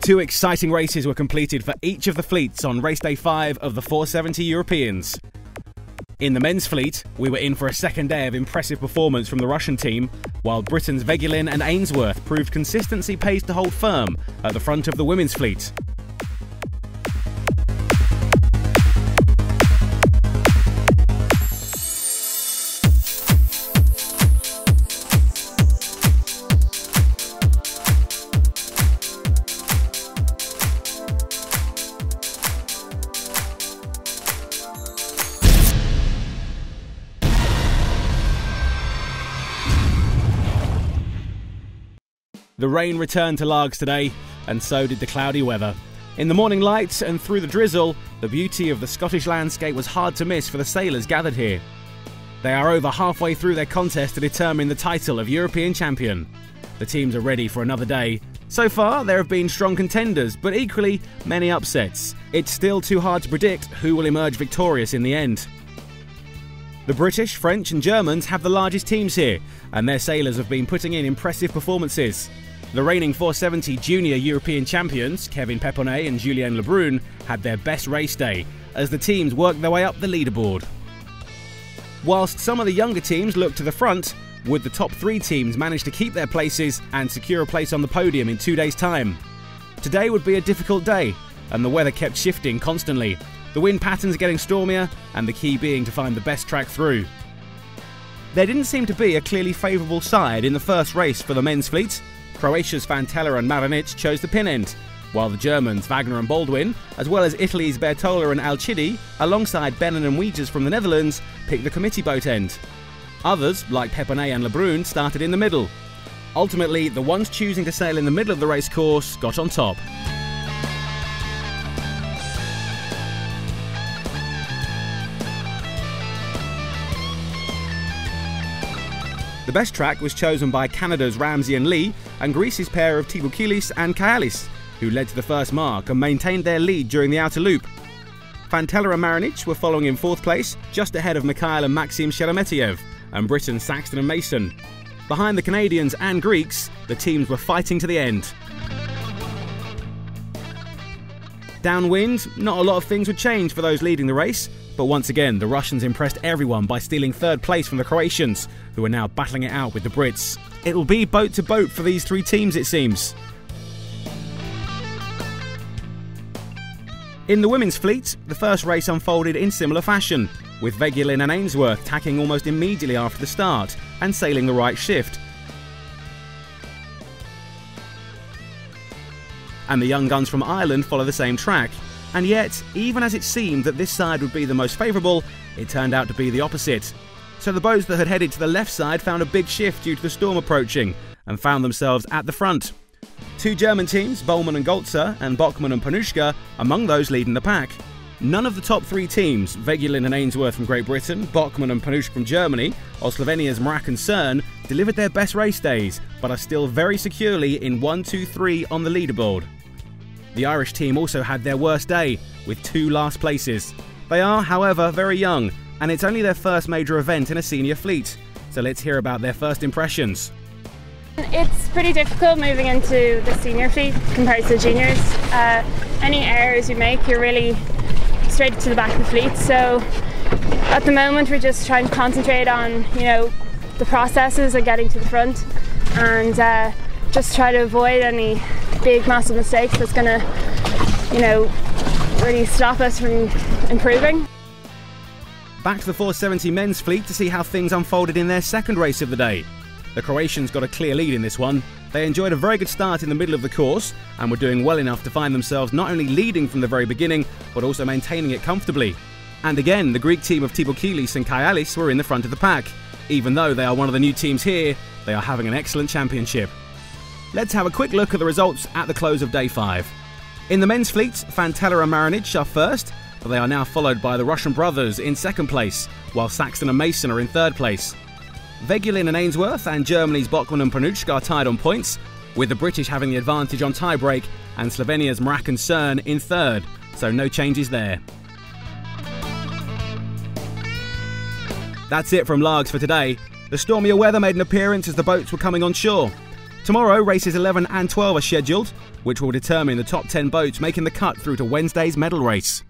Two exciting races were completed for each of the fleets on race day 5 of the 470 Europeans. In the men's fleet, we were in for a second day of impressive performance from the Russian team, while Britain's Vegulin and Ainsworth proved consistency pays to hold firm at the front of the women's fleet. The rain returned to Largs today, and so did the cloudy weather. In the morning light and through the drizzle, the beauty of the Scottish landscape was hard to miss for the sailors gathered here. They are over halfway through their contest to determine the title of European champion. The teams are ready for another day. So far, there have been strong contenders, but equally many upsets. It's still too hard to predict who will emerge victorious in the end. The British, French and Germans have the largest teams here, and their sailors have been putting in impressive performances. The reigning 470 junior European champions, Kevin Peponnet and Julien Lebrun, had their best race day, as the teams worked their way up the leaderboard. Whilst some of the younger teams looked to the front, would the top 3 teams manage to keep their places and secure a place on the podium in 2 days' time? Today would be a difficult day, and the weather kept shifting constantly, the wind patterns getting stormier, and the key being to find the best track through. There didn't seem to be a clearly favourable side in the first race for the men's fleet. Croatia's Fantela and Marenic chose the pin end, while the Germans Wagner and Baldwin, as well as Italy's Bertola and Alcidi, alongside Bennen and Wiegers from the Netherlands, picked the committee boat end. Others, like Peponnet and Lebrun, started in the middle. Ultimately, the ones choosing to sail in the middle of the race course got on top. The best track was chosen by Canada's Ramsey and Lee and Greece's pair of Tiboukilis and Kaialis, who led to the first mark and maintained their lead during the outer loop. Fantela and Marenic were following in 4th place, just ahead of Mikhail and Maxim Sheremetyev, and Britain's Saxton and Mason. Behind the Canadians and Greeks, the teams were fighting to the end. Downwind, not a lot of things would change for those leading the race, but once again the Russians impressed everyone by stealing 3rd place from the Croatians, who are now battling it out with the Brits. It'll be boat to boat for these 3 teams, it seems. In the women's fleet, the first race unfolded in similar fashion, with Vegulin and Ainsworth tacking almost immediately after the start and sailing the right shift. And the young guns from Ireland follow the same track. And yet, even as it seemed that this side would be the most favourable, it turned out to be the opposite. So the boats that had headed to the left side found a big shift due to the storm approaching, and found themselves at the front. 2 German teams, Bollmann and Goltzer, and Bockmann and Panuschka, among those leading the pack. None of the top 3 teams, Vegulin and Ainsworth from Great Britain, Bockmann and Panuschka from Germany, or Slovenia's Mrak and Cern, delivered their best race days, but are still very securely in 1, 2, 3 on the leaderboard. The Irish team also had their worst day, with 2 last places. They are, however, very young, and it's only their first major event in a senior fleet. So let's hear about their first impressions. It's pretty difficult moving into the senior fleet compared to the juniors. Any errors you make, you're really straight to the back of the fleet. So at the moment we're just trying to concentrate on, the processes and getting to the front, and just try to avoid any big massive mistakes that's going to really stop us from improving. Back to the 470 men's fleet to see how things unfolded in their second race of the day. The Croatians got a clear lead in this one. They enjoyed a very good start in the middle of the course and were doing well enough to find themselves not only leading from the very beginning, but also maintaining it comfortably. And again, the Greek team of Tiboukilis and Kaialis were in the front of the pack. Even though they are one of the new teams here, they are having an excellent championship. Let's have a quick look at the results at the close of day 5. In the men's fleet, Fantela and Marenic are first, but they are now followed by the Russian brothers in 2nd place, while Saxton and Mason are in 3rd place. Vegulin and Ainsworth and Germany's Bockmann and Panuschka are tied on points, with the British having the advantage on tiebreak, and Slovenia's Mrak and Cern in 3rd, so no changes there. That's it from Largs for today. The stormier weather made an appearance as the boats were coming on shore. Tomorrow, races 11 and 12 are scheduled, which will determine the top 10 boats making the cut through to Wednesday's medal race.